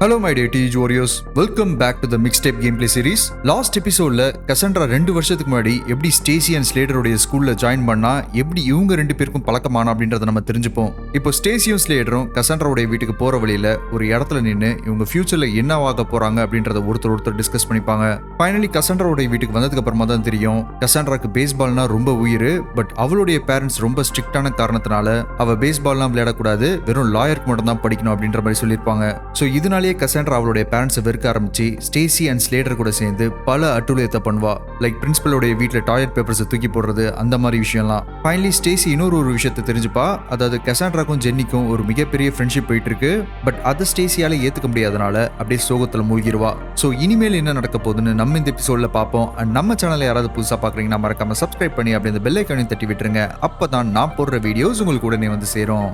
Hello my dear teenage warriors, welcome back to the Mixtape gameplay series. Last episodeல Cassandra 2 வருஷத்துக்கு முன்னாடி எப்படி Stacey and Slater உடைய ஸ்கூல்ல join பண்ணா எப்படி இவங்க ரெண்டு பேருக்கும் பழக்கமானா அப்படின்றத நம்ம தெரிஞ்சுப்போம். இப்போ ஸ்டேசியும் ஸ்லேட்டரும் Cassandra உடைய வீட்டுக்கு போற வழியில ஒரு இடத்துல நின்று இவங்க ஃபியூச்சர்ல என்ன ஆக போறாங்க அப்படின்றத ஒருத்தர் டிஸ்கஸ் பண்ணிப்பாங்க. ஃபைனலி Cassandra உடைய வீட்டுக்கு வந்ததுக்கு அப்புறமா தான் தெரியும் Cassandraக்கு பேஸ்பால்னா ரொம்ப உயிர். பட் அவளுடைய பேரண்ட்ஸ் ரொம்ப ஸ்ட்ரிக்டான காரணத்தினால அவ பேஸ்பால்லாம் விளையாடக்கூடாது, வெறும் லாயருக்கு மட்டும் தான் படிக்கணும் அப்படின்ற மாதிரி சொல்லியிருப்பாங்க. ஸோ இதனாலே Cassandra அவளுடைய பேரண்ட்ஸை வெறுக்க ஆரம்பிச்சு ஸ்டேசி அண்ட் ஸ்லேட்டர் கூட சேர்ந்து பல அட்டூழியத்தை பண்ணுவா. லைக் பிரின்சிபலோடைய வீட்டில் டாய்லெட் பேப்பர்ஸை தூக்கி போடுறது, அந்த மாதிரி விஷயம்லாம். ஃபைனலி ஸ்டேசி இன்னொரு விஷயத்தை தெரிஞ்சுப்பா. அதாவது Cassandraக்கும் ஜென்னிக்கும் ஒரு மிகப்பெரிய ஃப்ரெண்ட்ஷிப் போயிட்டு இருக்கு. பட் அதை ஸ்டேசியால ஏத்துக்க முடியாதனால அப்படியே சோகத்துல மூழ்கிடுவா. ஸோ இனிமேல் என்ன நடக்க போகுதுன்னு நம்ம இந்த எபிசோட்ல பார்ப்போம். அண்ட் நம்ம சேனலை யாராவது புதுசாக பார்க்குறீங்கன்னா மறக்காம சப்ஸ்கிரைப் பண்ணி அப்படி இந்த பெல் ஐக்கானையும் தட்டி விட்டுருங்க. அப்பதான் நான் போடுற வீடியோஸ் உங்களுக்கு உடனே வந்து சேரும்.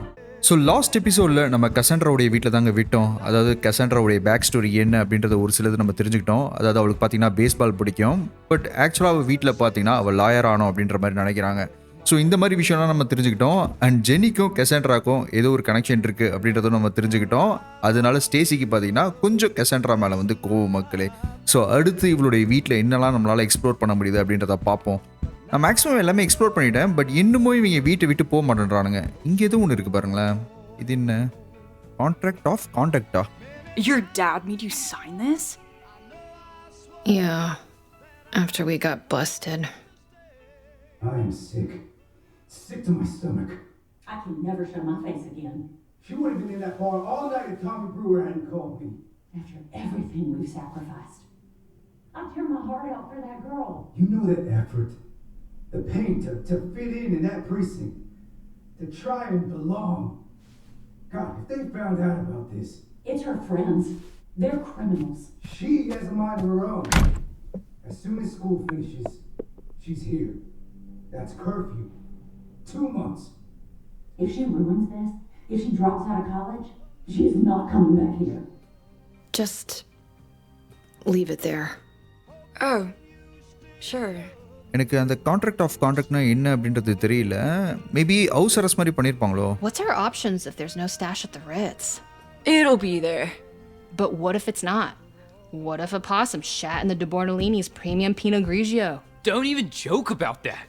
ஸோ லாஸ்ட் எபிசோடில் நம்ம Cassandraவுடைய வீட்டில் தாங்க விட்டோம். அதாவது Cassandraவுடைய பேக் ஸ்டோரி என்ன அப்படின்றத ஒரு சிலது நம்ம தெரிஞ்சுக்கிட்டோம். அதாவது அவளுக்கு பார்த்தீங்கன்னா பேஸ்பால் பிடிக்கும். பட் ஆக்சுவலாக அவள் வீட்டில் பார்த்தீங்கன்னா அவள் லாயர் ஆனோம் அப்படின்ற மாதிரி நினைக்கிறாங்க. ஸோ இந்த மாதிரி விஷயம்லாம் நம்ம தெரிஞ்சுக்கிட்டோம். அண்ட் ஜென்னிக்கும் Cassandraக்கும் ஏதோ ஒரு கனெக்ஷன் இருக்குது அப்படின்றதும் நம்ம தெரிஞ்சுக்கிட்டோம். அதனால ஸ்டேசிக்கு பார்த்தீங்கன்னா கொஞ்சம் Cassandra மேலே வந்து கோவம் மக்களே. ஸோ அடுத்து இவளுடைய வீட்டில் என்னெல்லாம் நம்மளால் எக்ஸ்ப்ளோர் பண்ண முடியுது அப்படின்றத பார்ப்போம். நான் மேக்ஸிமம் எல்லாமே எக்ஸ்ப்ளோர் பண்ணிட்டேன். பட் இன்னமும் இவங்க வீட்டை விட்டு போக மாட்டேன்றானுங்க. இங்கே எதுவும் ஒன்று இருக்குது பாருங்களேன். இது என்ன? கான்ட்ராக்ட் ஆஃப் கான்டாக்டா? Your dad made you sign this? Yeah, after we got busted. I am sick. Sick to my stomach. I can never show my face again. She would have been in that bar all night if Tommy Brewer hadn't called me. After everything we've sacrificed. I tear my heart out for that girl. You know that effort. The pain to fit in that precinct. To try and belong. God, if they found out about this. It's her friends. They're criminals. She has a mind of her own. As soon as school finishes, she's here. That's curfew. 2 months. If she ruins this, if she drops out of college, she is not coming back here. Just leave it there. Oh, sure. எனக்கு அந்த contract of கான்ட்ராக்ட்னா என்ன அப்படின்றது தெரியல. Maybe house arrest மாதிரி பண்ணியிருப்பாங்களோ. What's our options if there's no stash at the Ritz? It'll be there. But what if it's not? What if a possum shat in the De Bornolini's premium Pinot Grigio? Don't even joke about that.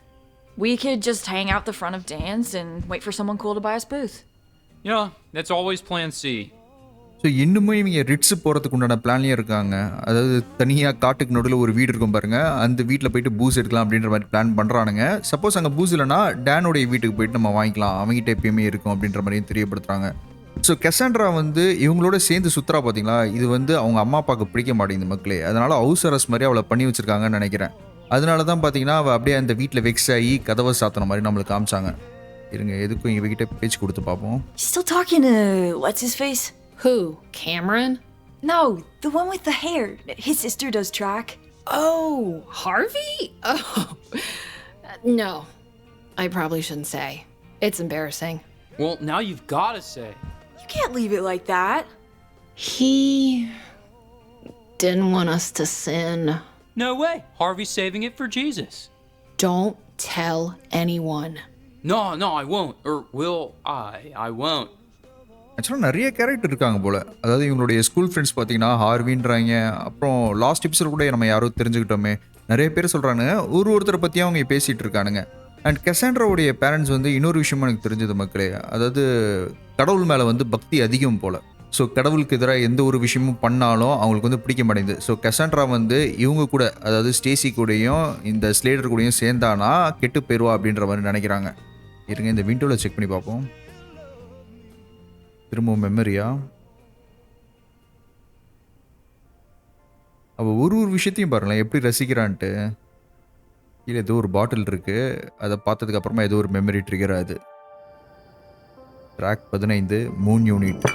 We could just hang out the front of Dan's and wait for someone cool to buy us booth. Yeah, that's always plan C. So இன்னுமே இவங்க Ritz போகிறதுக்கு உண்டான பிளான்லேயும் இருக்காங்க. அதாவது தனியாக காட்டுக்கு நடுவில் ஒரு வீடு இருக்கும் பாருங்க, அந்த வீட்டில் போயிட்டு பூஸ் எடுக்கலாம் அப்படின்ற மாதிரி பிளான் பண்ணுறானுங்க. சப்போஸ் அங்கே பூஸ் இல்லைனா டேனுடைய வீட்டுக்கு போயிட்டு நம்ம வாங்கிக்கலாம், அவங்ககிட்ட எப்பயுமே இருக்கும் அப்படின்ற மாதிரியும் தெரியப்படுத்துறாங்க. ஸோ Cassandra வந்து இவங்களோட சேர்ந்து சுற்றுறா பார்த்தீங்களா, இது வந்து அவங்க அம்மா அப்பாவுக்கு பிடிக்க மாட்டேங்குது மக்களே. அதனால ஹவுஸ் அரெஸ்ட் மாதிரி அவளை பண்ணி வச்சிருக்காங்கன்னு நினைக்கிறேன். அதனால தான் பார்த்தீங்கன்னா அவள் அப்படியே அந்த வீட்டில் வெக்ஸ் ஆகி கதவை சாத்தின மாதிரி நம்மளுக்கு காமிச்சாங்க. இருங்க, எதுக்கும் இவகிட்ட பேச்சு கொடுத்து பார்ப்போம். You still talking to what's his face? Who? Cameron? No, the one with the hair. His sister does track. Oh, Harvey? Oh. No. I probably shouldn't say. It's embarrassing. Well, now you've got to say. You can't leave it like that. He didn't want us to sin. No way. Harvey's saving it for Jesus. Don't tell anyone. No, I won't. Or will I? I won't. ஆக்சுவலாக நிறைய character இருக்காங்க போல். அதாவது இவங்களுடைய school friends பார்த்தீங்கன்னா ஹார்வின்றாங்க. அப்புறம் last episode கூட நம்ம யாரும் தெரிஞ்சுக்கிட்டோமே, நிறைய பேர் சொல்கிறாங்க. ஒருத்தரை பற்றியும் அவங்க பேசிகிட்டு இருக்கானுங்க. அண்ட் Cassandraவுடைய பேரண்ட்ஸ் வந்து இன்னொரு விஷயமும் எனக்கு தெரிஞ்சது மக்களே. அதாவது கடவுள் மேலே வந்து பக்தி அதிகம் போல். ஸோ கடவுளுக்கு எதிராக எந்த ஒரு விஷயமும் பண்ணாலும் அவங்களுக்கு வந்து பிடிக்க மாட்டேங்குது. ஸோ Cassandra வந்து இவங்க கூட, அதாவது ஸ்டேசி கூடயும் இந்த ஸ்லேட்டர் கூடயும் சேர்ந்தானா கெட்டு போயிடுவா அப்படின்ற மாதிரி நினைக்கிறாங்க. இருங்க, இந்த விண்டோவில் செக் பண்ணி பார்ப்போம். திரும்ப மெமரியா? அவள் ஒரு விஷயத்தையும் பாருங்களேன் எப்படி ரசிக்கிறான்ட்டு. கீழே ஏதோ ஒரு பாட்டில் இருக்கு, அதை பார்த்ததுக்கு அப்புறமா ஏதோ ஒரு மெமரி ட்ரிகர் ஆகுது. Track 15 moon unit.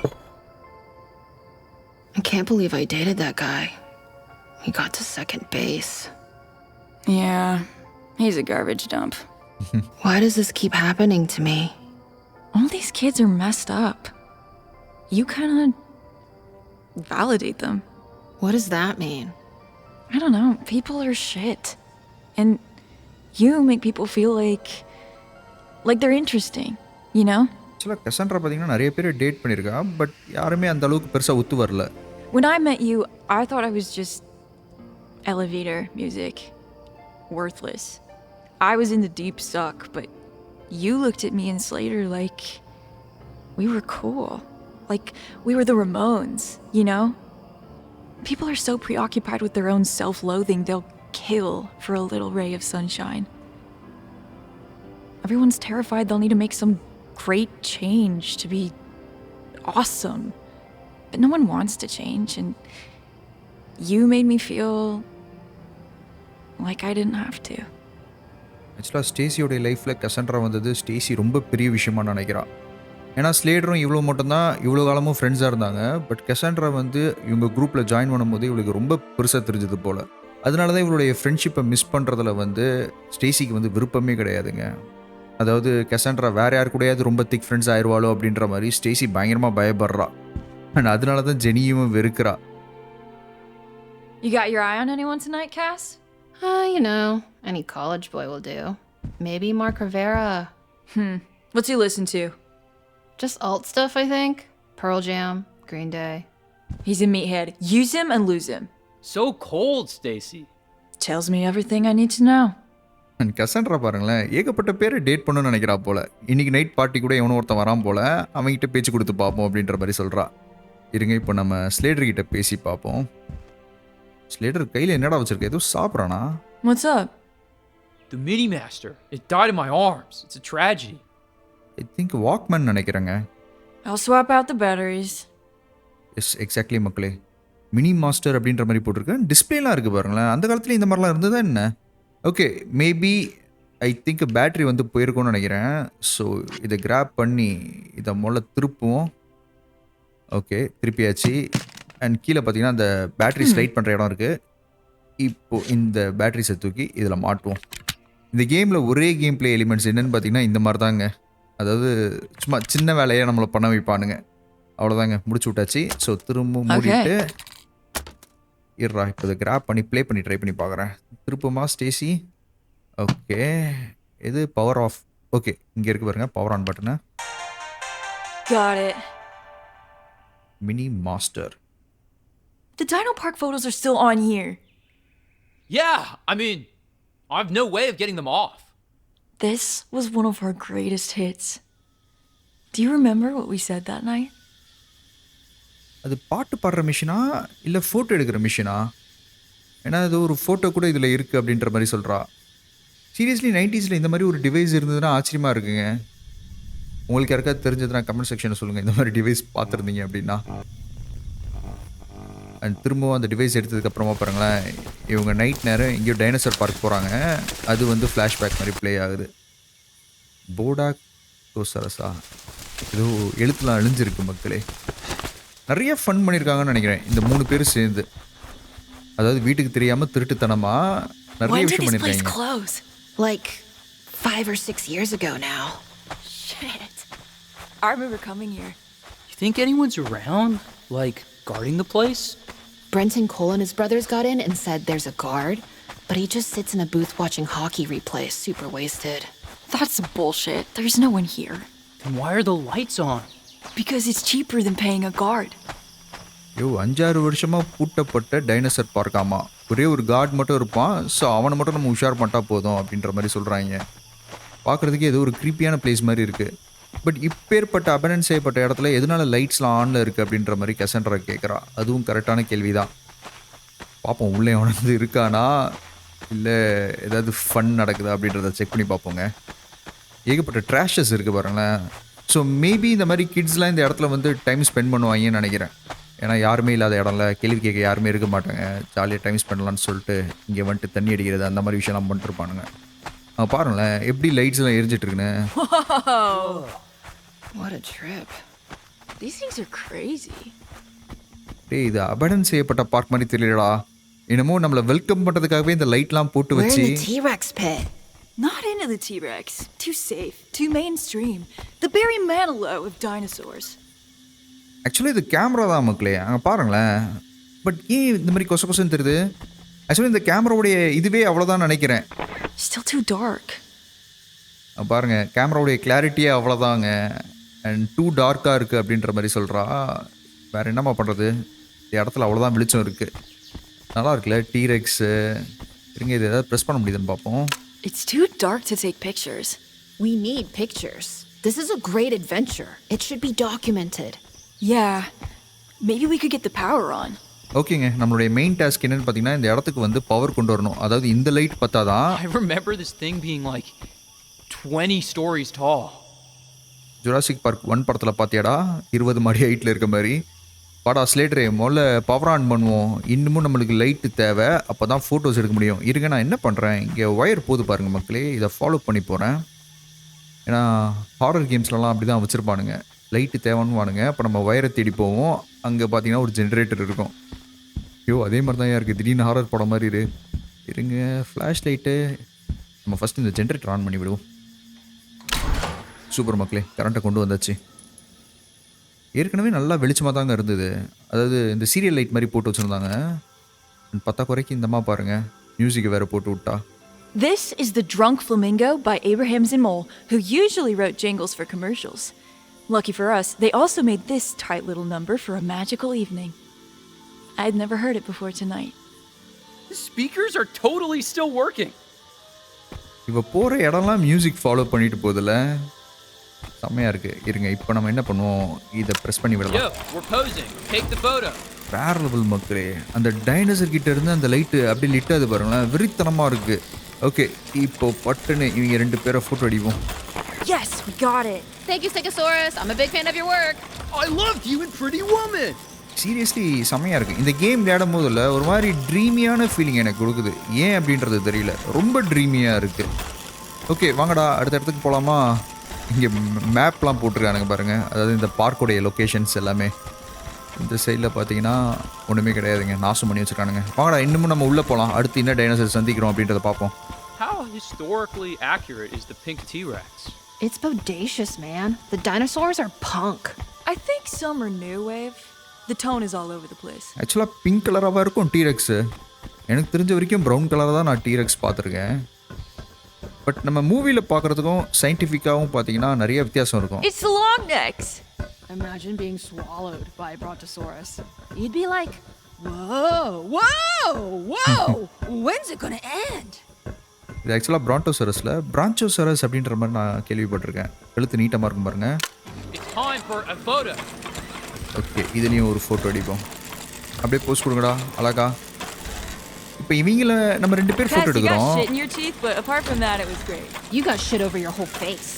I can't believe I dated that guy. He got to second base. Yeah, he's a garbage dump. Why does this keep happening to me? All these kids are messed up. You kind of validate them. What does that mean? I don't know. People are shit. And you make people feel like they're interesting, you know? ஆக்சுவலாக Cassandra பார்த்தீங்கன்னா நிறைய பேர் date பண்ணியிருக்கா. But யாருமே அந்த அளவுக்கு பெருசாக ஒத்து வரல. When I met you, I thought I was just elevator music. Worthless. I was in the deep suck, but you looked at me and Slater like we were cool. Like we were the Ramones, you know? People are so preoccupied with their own self-loathing, they'll kill for a little ray of sunshine. Everyone's terrified they'll need to make some great change to be awesome. But no one wants to change, and you made me feel like I didn't have to. ஆக்சுவலாக ஸ்டேசியோடைய லைஃப்பில் கசண்ட்ரா வந்தது Stacy ரொம்ப பெரிய விஷயமா நினைக்கிறான். ஏன்னா ஸ்லேடரும் இவ்வளோ மட்டும்தான் இவ்வளோ காலமும் ஃப்ரெண்ட்ஸாக இருந்தாங்க. பட் கசாண்ட்ரா வந்து இவங்க குரூப்பில் ஜாயின் பண்ணும்போது இவளுக்கு ரொம்ப பெருசாக தெரிஞ்சது போல். அதனால தான் இவளுடைய ஃப்ரெண்ட்ஷிப்பை மிஸ் பண்ணுறதுல வந்து ஸ்டேசிக்கு வந்து விருப்பமே கிடையாதுங்க. அதாவது கசாண்ட்ரா வேறு யார் கூடயாவது ரொம்ப திக் ஃப்ரெண்ட்ஸ் ஆயிடுவாளோ அப்படின்ற மாதிரி ஸ்டேசி பயங்கரமாக பயப்படுறா. அண்ட் அதனால தான் ஜெனியும் வெறுக்கிறா. You got your eye on anyone tonight, Cass? You know, any college boy will do. Maybe Mark Rivera. What's he listen to? Just alt stuff, I think. Pearl Jam, Green Day. He's a meathead. Use him and lose him. So cold, Stacey. Tells me everything I need to know. And Cassandra பாருங்களேன், ஏகப்பட்ட பேர் date பண்ணணும்னு நினைக்கிறா போல். இன்றைக்கி night party கூட எவனோ ஒருத்தன் வரான் போல், அவங்ககிட்ட பேச்சு கொடுத்து பார்ப்போம் அப்படின்ற மாதிரி சொல்கிறா. இருங்க, இப்போ நம்ம ஸ்லேட்டர்கிட்ட பேசி பார்ப்போம். ஸ்லேட்டர் கையில் என்னடா வச்சிருக்க? ஏதோ சாப்பிட்றானா? What's up? The Mini Master. It died in my arms. It's a tragedy. I think Walkman நினைக்கிறேங்க. I'll swap out the batteries. Yes, exactly மக்களே. மினி மாஸ்டர் அப்படின்ற மாதிரி போட்டிருக்கேன். டிஸ்பிளேலாம் இருக்குது பாருங்களேன். அந்த காலத்தில் இந்த மாதிரிலாம் இருந்ததா என்ன? Okay, maybe I think battery வந்து போயிருக்கோன்னு நினைக்கிறேன். ஸோ இதை கிராப் பண்ணி இதை முதல்ல திருப்புவோம். ஓகே, திருப்பியாச்சு. அண்ட் கீழே பார்த்தீங்கன்னா அந்த பேட்ரி ஸ்லைட் பண்ணுற இடம் இருக்குது. இப்போது இந்த பேட்ரிஸை தூக்கி இதில் மாட்டுவோம். இந்த கேமில் ஒரே கேம் பிளே எலிமெண்ட்ஸ் என்னென்னு பார்த்தீங்கன்னா இந்த மாதிரி தாங்க. அதாவது சும்மா சின்ன வேலையை நம்மளை பண்ண வைப்பானுங்க. அவ்வளோதாங்க, முடிச்சு விட்டாச்சு. ஸோ திரும்ப மூடிட்டு இருறா, இப்போ இதை கிராப் பண்ணி ப்ளே பண்ணி ட்ரை பண்ணி பார்க்குறேன். திருப்பமா ஸ்டேசி. ஓகே, இது பவர் ஆஃப். ஓகே, இங்கே இருக்கு பாருங்க power on button. Got it. Mini master. The Dino Park photos are still on here. Yeah, I mean, I've no way of getting them off. This was one of our greatest hits. Do you remember what we said that night? அது பாட்டு பாடுற மிஷினா இல்லை photo எடுக்கிற மிஷினா? ஏன்னா அது ஒரு photo கூட இதில் இருக்குது அப்படின்ற மாதிரி சொல்கிறா. சீரியஸ்லி 90s இந்த மாதிரி ஒரு டிவைஸ் இருந்ததுன்னா ஆச்சரியமாக இருக்குங்க. உங்களுக்கு யாருக்காவது தெரிஞ்சதுன்னா கமெண்ட் செக்ஷனில் சொல்லுங்கள், இந்த மாதிரி டிவைஸ் பார்த்துருந்தீங்க அப்படின்னா. அண்ட் திரும்பவும் அந்த டிவைஸ் எடுத்ததுக்கப்புறமா பாருங்களேன், இவங்க நைட் நேரம் எங்கேயோ டைனோசர் பார்க் போகிறாங்க. அது வந்து ஃப்ளாஷ்பேக் மாதிரி ப்ளே ஆகுது. போடா கோசரஸா ஏதோ எழுத்துலாம் அழிஞ்சிருக்கு மக்களே. நிறைய ஃபன் பண்ணியிருக்காங்கன்னு நினைக்கிறேன் இந்த 3 பேரும் சேர்ந்து. அதாவது வீட்டுக்கு தெரியாமல் திருட்டுத்தனமாக நிறைய விஷயம் பண்ணியிருக்காங்க. Close? Like 5 or 6 years ago now. Shit. I remember coming here. You think anyone's around? Like, guarding the place? Brenton Cole and his brothers got in and said there's a guard, but he just sits in a booth watching hockey replays, super wasted. That's bullshit. There's no one here. Then why are the lights on? Because it's cheaper than paying a guard. 5-6 வருஷமாக பூட்டப்பட்ட dinosaur பார்க்காமா. ஒரே ஒரு card மட்டும் இருப்பான். So அவனை மட்டும் நம்ம உஷார் பண்ணிட்டா போதும் அப்படின்ற மாதிரி சொல்கிறாங்க. பார்க்குறதுக்கு ஏதோ ஒரு க்ரீப்பியான பிளேஸ் மாதிரி இருக்குது. பட் இப்பேற்பட்ட அபனன்ஸ் செய்யப்பட்ட இடத்துல எதனால லைட்ஸ்லாம் ஆனில் இருக்குது அப்படின்ற மாதிரி கசாண்ட்ரா கேட்குறா. அதுவும் கரெக்டான கேள்வி தான். பார்ப்போம் உள்ளே உணர்ந்து இருக்கானா இல்லை ஏதாவது ஃபன் நடக்குதா அப்படின்றத செக் பண்ணி பார்ப்போங்க. ஏகப்பட்ட ட்ராஷஸ் இருக்குது பாருங்களேன். ஸோ மேபி இந்த மாதிரி கிட்ஸ்லாம் இந்த இடத்துல வந்து டைம் ஸ்பெண்ட் பண்ணுவாங்கன்னு நினைக்கிறேன். ஏன்னா யாருமே இல்லாத இடம்ல கேள்வி கேட்க யாருமே இருக்க மாட்டாங்க. ஜாலியாக டைம் ஸ்பெண்ட் பண்ணலான்னு சொல்லிட்டு இங்கே வந்துட்டு தண்ணி அடிக்கிறது அந்த மாதிரி விஷயம்லாம் பண்ணிட்டுருப்பானுங்க. பாருங்களேன் எப்படி லைட்ஸ்லாம் எரிஞ்சிட்ருக்குன்னு. What a trip. These things are crazy. டேய், இது அபடன் செய்யப்பட்ட பார்க் மாதிரி தெரியலடா. என்னமோ நம்மளை வெல்கம் பண்ணுறதுக்காகவே இந்த லைட்லாம் போட்டு We're வச்சு. in the T-Rex pit. Not into the T-Rex. Too safe. Too mainstream. The Barry Manilow of dinosaurs. Actually இது கேமரா தான் மக்களே. அங்கே பாருங்களேன். பட் ஏன் இந்த மாதிரி கொச கொசன்னு தெரியுது? ஆக்சுவலி இந்த கேமராவுடைய இதுவே அவ்வளோதான் நினைக்கிறேன். Still too dark. பாருங்கள், கேமராவுடைய கிளாரிட்டியே அவ்வளோதாங்க. அண்ட் டூ டார்க்காக இருக்குது அப்படின்ற மாதிரி சொல்கிறா. வேறு என்னம்மா பண்ணுறது? இந்த இடத்துல அவ்வளோதான் வெளிச்சம் இருக்குது. நல்லா இருக்குல்ல டீரெக்ஸு. இருங்க இது ஏதாவது ப்ரெஸ் பண்ண முடியுதுன்னு பார்ப்போம். It's too dark to take pictures. We need pictures. This is a great adventure. It should be documented. Yeah, maybe we could get the power on. ஓகேங்க, நம்மளுடைய மெயின் டாஸ்க் என்னன்னு பார்த்தீங்கன்னா இந்த இடத்துக்கு வந்து பவர் கொண்டு வரணும். அதாவது இந்த லைட் பார்த்தாதான். I remember this thing being like 20 stories tall. Jurassic park 1 படத்தில் பார்த்தியாடா 20 மாடி ஹைட்டில் இருக்க மாதிரி. பாடா ஸ்லேட்டரே முதல்ல பவர் ஆன் பண்ணுவோம். இன்னமும் நம்மளுக்கு லைட்டு தேவை, அப்போ தான் ஃபோட்டோஸ் எடுக்க முடியும். இருங்க நான் என்ன பண்ணுறேன், இங்கே ஒயர் போது பாருங்கள் மக்களே, இதை ஃபாலோ பண்ணி போகிறேன். ஏன்னா ஹாரர் கேம்ஸ்லலாம் அப்படி தான் வச்சுருப்பானுங்க, லைட்டு தேவைன்னு வானுங்க. அப்போ நம்ம ஒயரை தேடி போவோம், அங்கே பார்த்தீங்கன்னா ஒரு ஜென்ரேட்டர் இருக்கும். ஐயோ அதே மாதிரி தான் இருக்குது, திடீர்னு ஹாரர் படம் மாதிரி இருங்க. ஃப்ளாஷ் லைட்டு நம்ம ஃபஸ்ட்டு இந்த ஜென்ரேட்டர் ஆன் பண்ணி விடுவோம். சூப்பர் மக்களே, கரண்ட்டை கொண்டு வந்தாச்சு. ஏற்கனவே நல்லா வெளிச்சமாக தாங்க இருந்தது. அதாவது இந்த சீரியல் லைட் மாதிரி போட்டு வச்சுருந்தாங்க. பத்தா குறைக்கு இந்தமா பாருங்கள், மியூசிக்கை வேறு போட்டு விட்டா. This is The Drunk Flamingo by Abraham Zimmel, who usually wrote jingles for commercials. Lucky for us, they also made this tight little number for a magical evening. I'd never heard it before tonight. The speakers are totally still working. இவ போகிற இடம்லாம் music follow பண்ணிட்டு போதில்ல, செம்மையாக இருக்குது. இருங்க இப்போ நம்ம என்ன பண்ணுவோம், இதை ப்ரெஸ் பண்ணி விடலாம். Yo, we're posing. Take the photo. வேற லெவல் மக்களே, அந்த டைனோசர் கிட்ட இருந்து அந்த லைட்டு அப்படி லிட்டாது பாருங்களேன், வெறித்தனமாக இருக்குது. ஓகே, இப்போ பட்டுன்னு இவங்க 2 பேரை ஃபோட்டோ அடிப்போம். Yes, we got it. Thank you, Stegosaurus. I'm a big fan of your work. I loved you in Pretty Woman. Seriously செம்மையாக இருக்குது. இந்த கேம் விளையாடும் போதில் ஒரு மாதிரி ட்ரீமியான ஃபீலிங் எனக்கு கொடுக்குது. ஏன் அப்படின்றது தெரியல, ரொம்ப ட்ரீமியாக இருக்குது. ஓகே வாங்கடா அடுத்த இடத்துக்கு போகலாமா. இங்கே மேப்லாம் போட்டிருக்கானுங்க பாருங்கள், அதாவது இந்த பார்க்கோடைய லொக்கேஷன்ஸ் எல்லாமே. இந்த சைடில் பார்த்தீங்கன்னா ஒன்றுமே கிடையாதுங்க, நாசம் பண்ணி வச்சுருக்கானுங்க. வாங்கடா இன்னமும் நம்ம உள்ளே போகலாம், அடுத்து என்ன டைனோசர் சந்திக்கிறோம் அப்படின்றத பார்ப்போம். How historically accurate is the pink T-Rex? It's bodacious, man. The dinosaurs are punk. I think some are new wave. The tone is all over the place. ஆக்சுவலாக பிங்க் கலராக இருக்கும் டீரெக்ஸு. எனக்கு தெரிஞ்ச வரைக்கும் ப்ரௌன் கலராக தான் நான் டீரெக்ஸ் பார்த்துருக்கேன். பட் நம்ம மூவியில் பார்க்குறதுக்கும் சயின்டிஃபிக்காகவும் பார்த்தீங்கன்னா நிறைய வித்தியாசம் இருக்கும். It's the long necks. Imagine being swallowed by a brontosaurus. You'd be like, whoa, whoa, whoa, when's it gonna end? இது ஆக்சுவலாக பிராண்டோசரஸில் பிரான்ச்சோசரஸ் அப்படின்ற மாதிரி நான் கேள்விப்பட்டிருக்கேன். எழுத்து நீட்டமாக இருக்கும் பாருங்கள். It's time for a photo. Okay இதுலேயும் ஒரு ஃபோட்டோ அடிப்போம். அப்படியே போஸ்ட் கொடுங்கடா அழகா. இப்போ இவங்கள நம்ம 2 பேர் ஃபோட்டோ Cass, you got எடுக்கிறோம். shit in your teeth, but apart from that, it was great. You got shit over your whole face.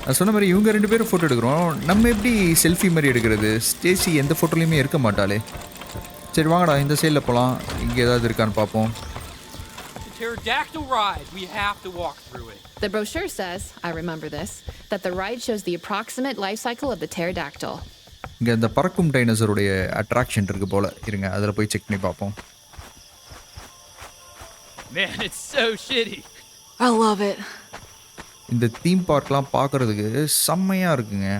நான் சொன்ன மாதிரி இவங்க 2 பேரும் ஃபோட்டோ எடுக்கிறோம். நம்ம எப்படி செல்ஃபி மாதிரி எடுக்கிறது? ஸ்டேசி எந்த ஃபோட்டோலையுமே இருக்க மாட்டாளே. சரி வாங்கடா இந்த சைடில் போகலாம், இங்கே ஏதாவது இருக்கான்னு பார்ப்போம். The pterodactyl ride. We have to walk through it. The brochure says, I remember this, that the ride shows the approximate life cycle of the pterodactyl. இங்கே இந்த பறக்கும் டைனோசருடைய அட்ராக்ஷன் இருக்குது போல். இருங்க அதில் போய் செக் பண்ணி பார்ப்போம். Man, it's so shitty. I love it. இந்த தீம் பார்க்லாம் பார்க்குறதுக்கு செம்மையாக இருக்குங்க.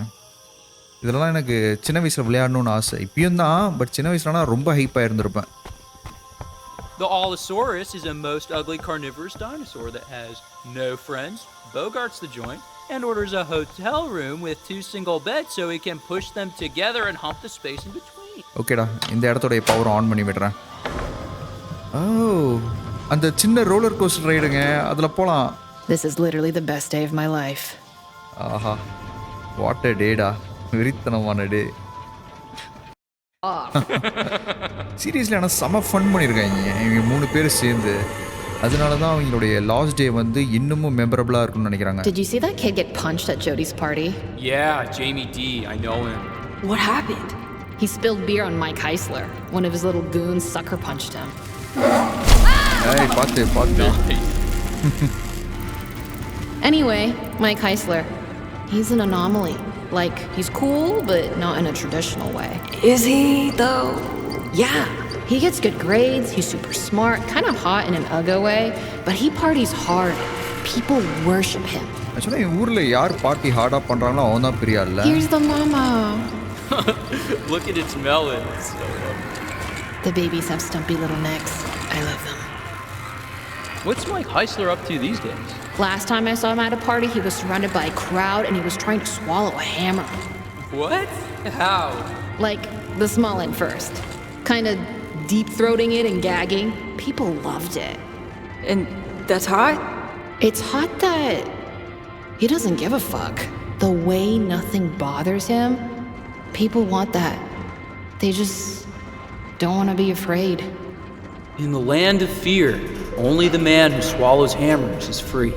இதெல்லாம் எனக்கு சின்ன வயசில் விளையாடணும்னு ஆசை. இப்பயும் தான், பட் சின்ன வயசுலனா ரொம்ப ஹைப்பாக இருந்திருப்பேன். The Allosaurus is a most ugly carnivorous dinosaur that has no friends, bogarts the joint, and orders a hotel room with 2 single beds so he can push them together and hump the space in between. ஓகேடா இந்த இடத்தோடைய power on பண்ணி விடுறேன். ஓ அந்த சின்ன roller coaster ரைடுங்க, அதில் போகலாம். This is literally the best day of my life. ஆஹா what a டேடா, வெறித்தனமான டே. சீரியஸ்லி ஆனால் செம ஃபன் பண்ணியிருக்காங்க இவங்க 3 பேர் சேர்ந்து. அதனால தான் அவங்களுடைய லாஸ்ட் டே வந்து இன்னமும் மெமரபிளாக இருக்கும்னு நினைக்கிறாங்க. Did you see that kid get punched at Jody's party? Yeah, Jamie D. I know him. What happened? He spilled beer on Mike Heisler. One of his little goons sucker punched him. ஏய் பார்த்து Anyway, Mike Heisler, he's an anomaly. Like, he's cool, but not in a traditional way. Is he, though? Yeah, he gets good grades, he's super smart, kind of hot in an uggo way, but he parties hard. People worship him. ஆக்சுவலாக என் ஊரில் யார் party ஹார்டாக பண்ணுறாங்களோ அவன் தான் பெரிய ஆள். Here's the mama. Look at its melons. The babies have stumpy little necks. I love them. What's Mike Heisler up to these days? Last time I saw him at a party, he was surrounded by a crowd and he was trying to swallow a hammer. What? How? Like, the small end first. Kind of deep-throating it and gagging. People loved it. And that's hot? It's hot that he doesn't give a fuck. The way nothing bothers him, people want that. They just don't want to be afraid. In the land of fear, only the man who swallows hammers is free.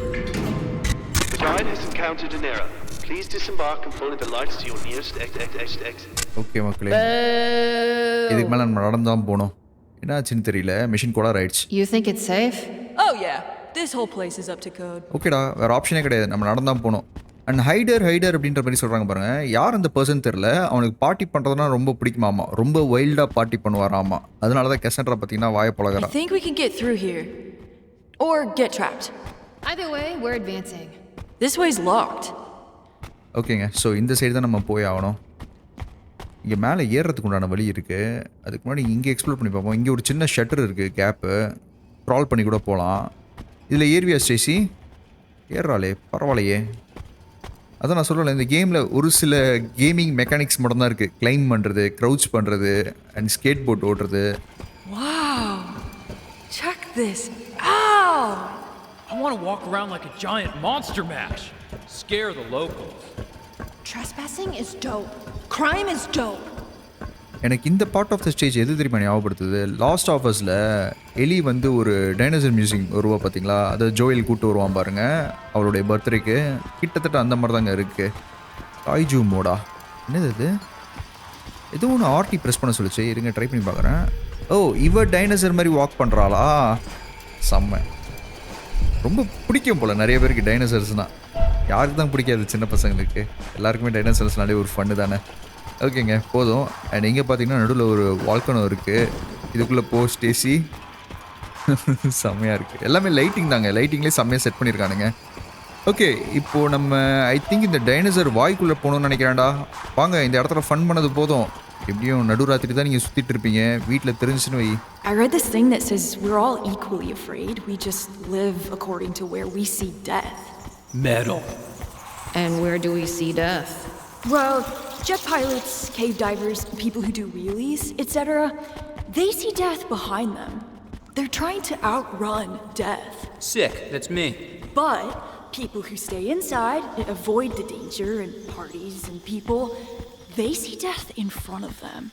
The line has encountered an error. Please disembark and follow the lights to your nearest exit. Okay மக்களே, இதுக்கு மேலே நம்ம நடந்து தான் போகணும். என்னாச்சுன்னு தெரியல, machine கூட ஆயிடுச்சு. You think it's safe? Oh yeah, this whole place is up to code. ஓகேடா, வேறு ஆப்ஷனே கிடையாது, நம்ம நடந்து தான் போகணும். அண்ட் ஹைடர் அப்படின்ற மாதிரி சொல்கிறாங்க பாருங்க. யார் அந்த பர்சன் தெரில, அவனுக்கு பார்ட்டி பண்ணுறதுனா ரொம்ப பிடிக்குமாமா, ரொம்ப வைல்டாக பார்ட்டி பண்ணுவாராமா. அதனால தான் கெசன்ட்ரா பார்த்தீங்கன்னா வாயை I பழகிறா. think we can get through here. Or get trapped. Either way, we're advancing. This way's locked. ஓகேங்க, ஸோ இந்த சைடு தான் நம்ம போய் ஆகணும். இங்கே மேலே ஏறுறதுக்கு உண்டான வழி இருக்குது. அதுக்கு முன்னாடி இங்கே எக்ஸ்ப்ளோர் பண்ணி பார்ப்போம். இங்கே ஒரு சின்ன ஷட்டர் இருக்குது, கேப்பு. க்ரால் பண்ணி கூட போகலாம். இதில் ஏர்வியா ஸ்டேசி ஏறாளே, பரவாயில்லையே. அதான் நான் சொல்லலை, இந்த கேமில் ஒரு சில கேமிங் மெக்கானிக்ஸ் மட்டும் தான் இருக்குது. கிளைம் பண்ணுறது, க்ரௌச் பண்ணுறது, அண்ட் ஸ்கேட் போர்ட் ஓடுறது. Wow. Check this out. I want to walk around like a giant monster mash. Scare the locals. Trespassing is dope. Crime is dope. எனக்கு இந்த பார்ட் ஆஃப் த ஸ்டேஜ் எது தெரியுமா ஞாபகப்படுத்துது? Last ஆஃபர்ஸில் எலி வந்து ஒரு dinosaur music வருவா பார்த்தீங்களா, அதை ஜோயில் கூப்பிட்டு வருவான் பாருங்க அவளுடைய பர்த்டேக்கு. கிட்டத்தட்ட அந்த மாதிரி தாங்க இருக்குது. காய்ஜூ மோடா, என்னது இது? எதுவும் ஒன்று ஆர்டி ப்ரெஸ் பண்ண சொல்லிச்சு, இருங்க ட்ரை பண்ணி பார்க்குறேன். ஓ, இவ டைனோசர் மாதிரி வாக் பண்ணுறாளா? செம்ம. ரொம்ப பிடிக்கும் போல் நிறைய பேருக்கு டைனோசர்ஸ்னால். யாருக்கு தான் பிடிக்காது சின்ன பசங்களுக்கு? எல்லாருக்குமே டைனோசர்ஸ்னாலே ஒரு ஃபன்னு தானே. ஓகேங்க, போதும். அண்ட் இங்கே பார்த்தீங்கன்னா நடுவில் ஒரு வால்கனோ இருக்குது. இதுக்குள்ளே போ ஸ்டேசி. செம்மையாக இருக்குது. எல்லாமே லைட்டிங் தாங்க, லைட்டிங்லேயே செம்மையாக செட் பண்ணியிருக்கானுங்க. ஓகே, இப்போது நம்ம ஐ திங்க் இந்த டைனோசர் வாய்க்குள்ளே போகணும்னு நினைக்கிறேன்டா. வாங்க, இந்த இடத்துல ஃபன் பண்ணது போதும். எப்படியும் நடுராத்திரி தான் நீங்கள் சுற்றிட்டு இருப்பீங்க, வீட்டில் தெரிஞ்சுன்னு வை. I read this thing that says we're all equally afraid. We just live according to where we see death. Metal. And where do we see death? Well, jet pilots, cave divers, people who do wheelies, etc. They see death behind them. They're trying to outrun death. Sick, that's me. But people who stay inside and avoid the danger and parties and people, they see death in front of them.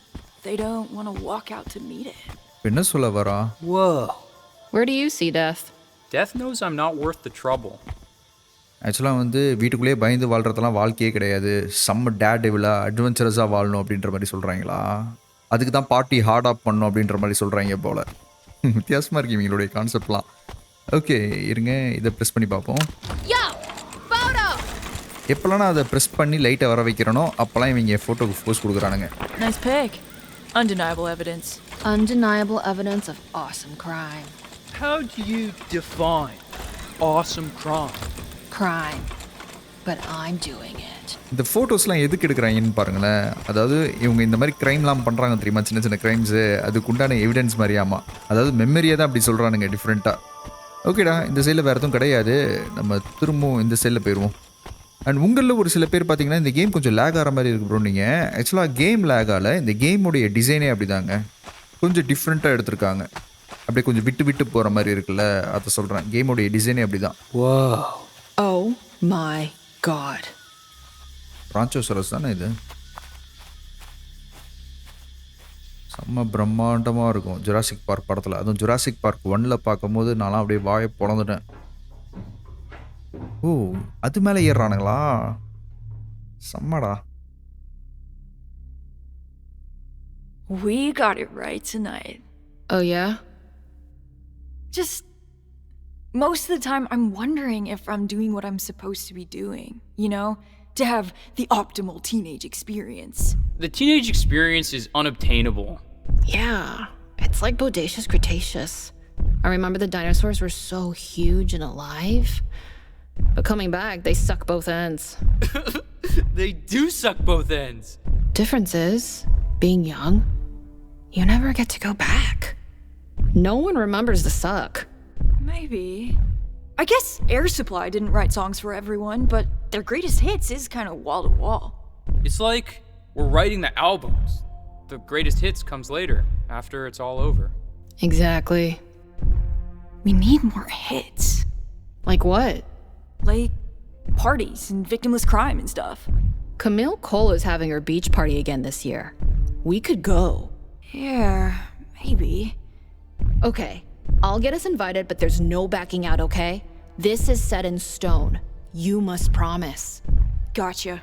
They don't want to walk out to meet it. என்ன சொல்ல வரா? Whoa. Where do you see death? Death knows I'm not worth the trouble. ஆக்சுவலாக வந்து வீட்டுக்குள்ளேயே பயந்து வாழ்கிறதெல்லாம் வாழ்க்கையே கிடையாது. செம்ம டேர்டெவிலாக அட்வென்ச்சரஸாக வாழணும் அப்படின்ற மாதிரி சொல்கிறாங்களா? அதுக்கு தான் பார்ட்டி ஹார்ட் ஆப் பண்ணணும் அப்படின்ற மாதிரி சொல்கிறாங்க போல். வித்தியாசமாக இருக்கு இவங்களுடைய கான்செப்ட்லாம். ஓகே, இருங்க, இதை ப்ரெஸ் பண்ணி பார்ப்போம். எப்போல்லாம் நான் அதை ப்ரெஸ் பண்ணி லைட்டை வர வைக்கிறனோ அப்போல்லாம் இவங்க ஃபோட்டோக்கு Bose கொடுக்குறானுங்க. Nice pick. Undeniable evidence. Undeniable evidence of awesome crime. How do you define awesome crime? Crime. But I'm doing it. இந்த ஃபோட்டோஸ்லாம் எதுக்கு எடுக்கிறாங்கன்னு பாருங்களேன். அதாவது இவங்க இந்த மாதிரி க்ரைம்லாம் பண்ணுறாங்க தெரியுமா, சின்ன சின்ன க்ரைம்ஸு, அதுக்கு உண்டான எவிடன்ஸ் மாதிரியாமா. அதாவது மெமரியாக தான் அப்படி சொல்கிறானுங்க டிஃப்ரெண்ட்டாக. ஓகேடா, இந்த சைடில் வேறு எதுவும் கிடையாது. நம்ம திரும்பவும் இந்த சைடில் போயிடுவோம். அண்ட் உங்களில் ஒரு சில பேர் பார்த்தீங்கன்னா இந்த கேம் கொஞ்சம் லேக் ஆகிற மாதிரி இருக்கு ப்ரோ. நீங்கள் ஆக்சுவலாக கேம் லேக் ஆகலை, இந்த கேமுடைய டிசைனே அப்படி தாங்க, கொஞ்சம் டிஃப்ரெண்ட்டாக எடுத்திருக்காங்க. அப்படியே கொஞ்சம் விட்டு விட்டு போகிற மாதிரி இருக்குல்ல, அதை சொல்கிறேன். கேமுடைய டிசைனே அப்படி தான். Oh my god. ராஞ்சோசரஸ் தானே இது? செம்ம பிரம்மாண்டமாக இருக்கும் ஜுராசிக் பார்க் படத்தில். அதுவும் ஜுராசிக் பார்க் 1ல் பார்க்கும்போது நான்லாம் அப்படியே வாயை பொழந்துட்டேன். ஓ, அது மேலே ஏறுறானுங்களா? செம்மடா. We got it right tonight. Oh, yeah? Just most of the time I'm wondering if I'm doing what I'm supposed to be doing, you know? To have the optimal teenage experience. The teenage experience is unobtainable. Yeah. It's like Bodacious Cretaceous. I remember the dinosaurs were so huge and alive. But coming back, they suck both ends. They do suck both ends. Difference is, being young, you never get to go back. No one remembers the suck. Maybe. I guess Air Supply didn't write songs for everyone, but their greatest hits is kind of wall to wall. It's like we're writing the albums, The greatest hits comes later, after it's all over. Exactly. We need more hits. Like what? Like parties and victimless crime and stuff. Camille Cole is having her beach party again this year. We could go. Yeah, maybe. Okay, I'll get us invited, but there's no backing out, okay? This is set in stone. You must promise. Gotcha.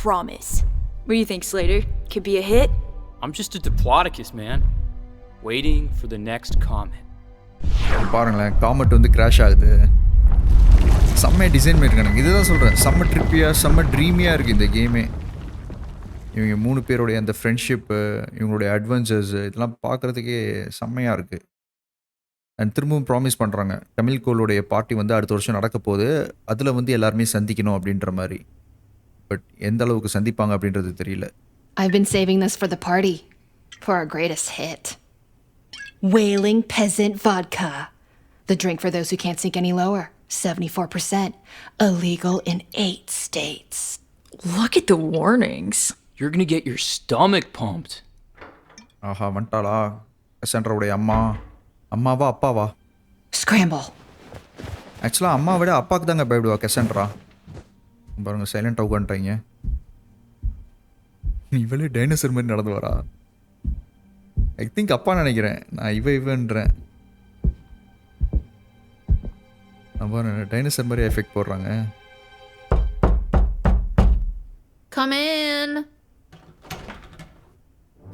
Promise. What do you think, Slater? Could be a hit? I'm just a diplodocus, man. Waiting for the next comet. பாருங்களேன், Comet வந்து crash ஆகுது. செம்மையாக design பண்ணியிருக்கானுங்க. இதுதான் சொல்கிறேன், செம்ம ட்ரிப்பியாக செம்ம ட்ரீமியாக இருக்குது இந்த கேமே. இவங்க 3 பேருடைய அந்த ஃப்ரெண்ட்ஷிப்பு, இவங்களுடைய அட்வென்ச்சர்ஸ் இதெல்லாம் பார்க்குறதுக்கே செம்மையாக இருக்குது. அண்ட் திரும்பவும் ப்ராமிஸ் பண்ணுறாங்க, கமில் கோலுடைய பார்ட்டி வந்து அடுத்த வருஷம் நடக்க போகுது, அதில் வந்து எல்லாருமே சந்திக்கணும் அப்படின்ற மாதிரி. பட் எந்த அளவுக்கு சந்திப்பாங்க அப்படின்றது தெரியல. I've been saving this for the party. For our greatest hit. Wailing Peasant Vodka. The drink for those who can't sink any lower. 74%. Illegal in 8 states. Look at the warnings. You're gonna get your stomach pumped. ஆஹா, வந்துட்டாளா கசாண்ட்ராவுடைய அம்மா? அம்மாவா அப்பாவா? Scramble. ஆக்சுவலாக அம்மா விட அப்பாவுக்கு தாங்க பயப்படுவா Cassandra. பாருங்க, சைலண்டாக உட்காந்துட்டாங்க. இவளே டைனோசர் மாதிரி நடந்து வரா. ஐ திங்க் அப்பா நினைக்கிறேன், நான் இவன்றேன். டைனோசர் மாதிரி எஃபெக்ட் போடுறாங்க. Come in.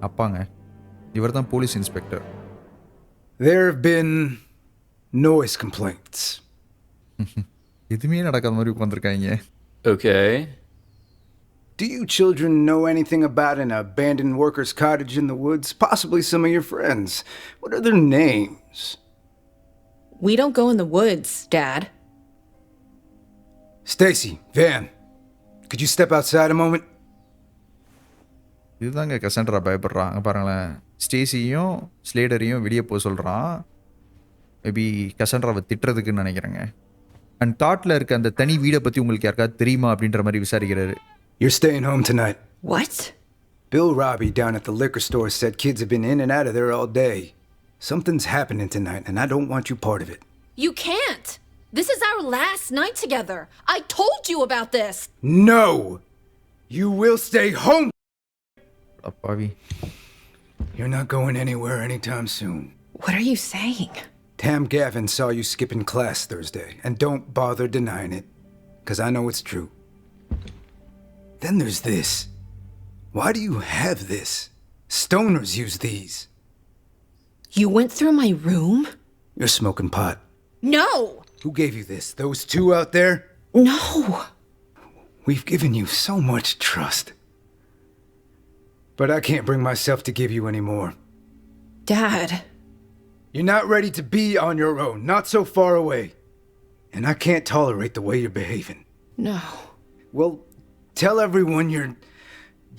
அப்பாங்க, இவர் தான் police inspector. There have been noise complaints. எதுவுமே நடக்காத மாதிரி உட்காந்துருக்காங்க. Okay. Do you children know anything about an abandoned worker's cottage in the woods? Possibly some of your friends. What are their names? We don't go in the woods, Dad. Stacey, Van, could you step outside a moment? இதுதாங்க Cassandra பயப்படுறான். அங்கே பாருங்களேன், ஸ்டேசியும் ஸ்லேடரையும் வெளியே போக சொல்கிறான். Maybe கசாண்ட்ராவை திட்டுறதுக்குன்னு நினைக்கிறேங்க. And காட்டில் இருக்க அந்த தனி வீடை பற்றி உங்களுக்கு யாருக்காவது தெரியுமா அப்படின்ற மாதிரி விசாரிக்கிறாரு. You're staying home tonight. What? Bill Robbie down at the liquor store said kids have been in and out of there all day. Something's happening tonight, and I don't want you part of it. You can't. This is our last night together. I told you about this. No! You will stay home! அப்பாவி. You're not going anywhere anytime soon. What are you saying? Tam Gavin saw you skipping class Thursday, and don't bother denying it, because I know it's true. Then there's this. Why do you have this? Stoners use these. You went through my room? You're smoking pot. No! Who gave you this? Those two out there? No! We've given you so much trust. But I can't bring myself to give you any more. Dad. You're not ready to be on your own, not so far away. And I can't tolerate the way you're behaving. No. Well, tell everyone you're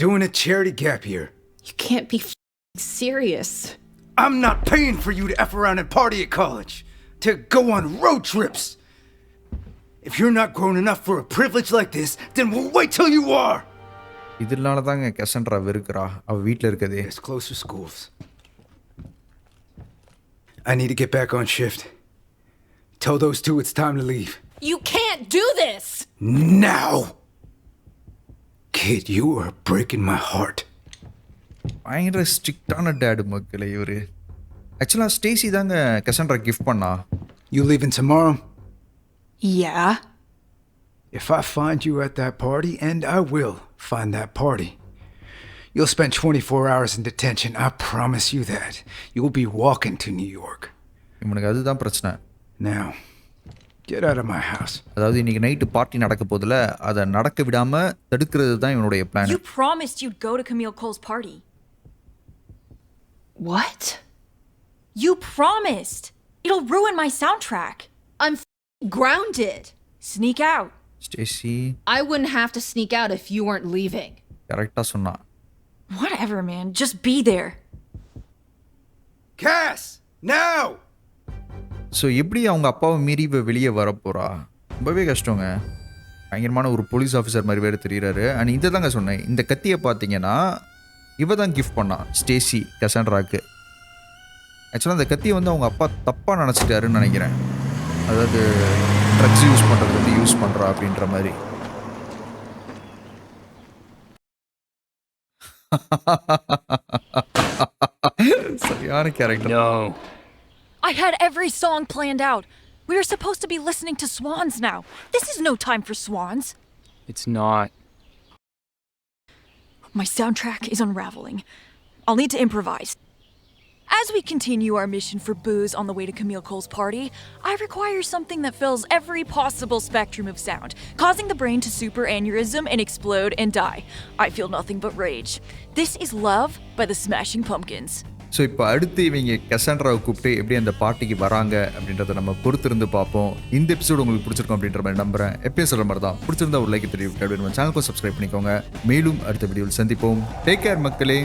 doing a charity gap year. You can't be serious. I'm not paying for you to F around and party at college, to go on road trips. If you're not grown enough for a privilege like this, then we'll wait till you are. இதனால தாங்க Cassandra வெறுக்கிறா அவள் வீட்டில் இருக்கதே. There's closer schools. I need to get back on shift. Tell those two it's time to leave. You can't do this! Now! Kid, you are breaking my heart. பயங்கர ஸ்ட்ரிக்டான dad மக்களே இவர். ஆக்சுவலாக Stacy தாங்க Cassandra gift பண்ணா. You leaving tomorrow? Yeah. If I find you at that party, and I will find that party, you'll spend 24 hours in detention. I promise you that. You'll be walking to New York. இவனுக்கு அதுதான் பிரச்சனை. Now, get out of my house. அதாவது இன்னைக்கு night party நடக்க போதில் அதை நடக்க விடாமல் தடுக்கிறது தான் இவனுடைய plan. You promised you'd go to Camille Cole's party. What? You promised. It'll ruin my soundtrack. I'm grounded. Sneak out. Stacy I wouldn't have to sneak out if you weren't leaving. கரெக்டாக சொன்னா. Whatever, man. Just be there. Cass! Now! So எப்படி அவங்க அப்பாவை மீறி இப்போ வெளியே வரப்போகிறா? ரொம்பவே கஷ்டங்க. பயங்கரமான ஒரு போலீஸ் ஆஃபீஸர் மாதிரி வேறு தெரிகிறாரு. அண்ட் இதை தாங்க சொன்னேன், இந்த கத்தியை பார்த்தீங்கன்னா இவ தான் கிஃப்ட் பண்ணா ஸ்டேசி கசாண்ட்ராக்கு. ஆக்சுவலாக அந்த கத்தியை வந்து அவங்க அப்பா தப்பாக நினச்சிட்டாருன்னு நினைக்கிறேன். அதாவது ட்ரக்ஸ் யூஸ் பண்ணுறது வந்து யூஸ் பண்ணுறா அப்படின்ற மாதிரி. சரியான character. No. I had every song planned out. We were supposed to be listening to swans now. This is no time for swans. It's not. My soundtrack is unraveling. I'll need to improvise. As we continue our mission for booze on the way to Camille Cole's party, I require something that fills every possible spectrum of sound, causing the brain to superaneurysm and explode and die. I feel nothing but rage. This is Love by the Smashing Pumpkins. So இப்போ அடுத்து இவங்க கசாண்ட்ராவை கூப்பிட்டு எப்படி அந்த பார்ட்டிக்கு வராங்க அப்படின்றத நம்ம பொறுத்திருந்து பார்ப்போம். இந்த எபிசோடு உங்களுக்கு பிடிச்சிருக்கும் அப்படின்ற மாதிரி நம்புறேன். எப்பயும் சொல்கிற மாதிரி தான், பிடிச்சிருந்தா ஒரு லைக் தெரியும். நம்ம சேனலுக்கும் சப்ஸ்கிரைப் பண்ணிக்கோங்க. மேலும் அடுத்த வீடியோவில் சந்திப்போம். டேக் கேர் மக்களே.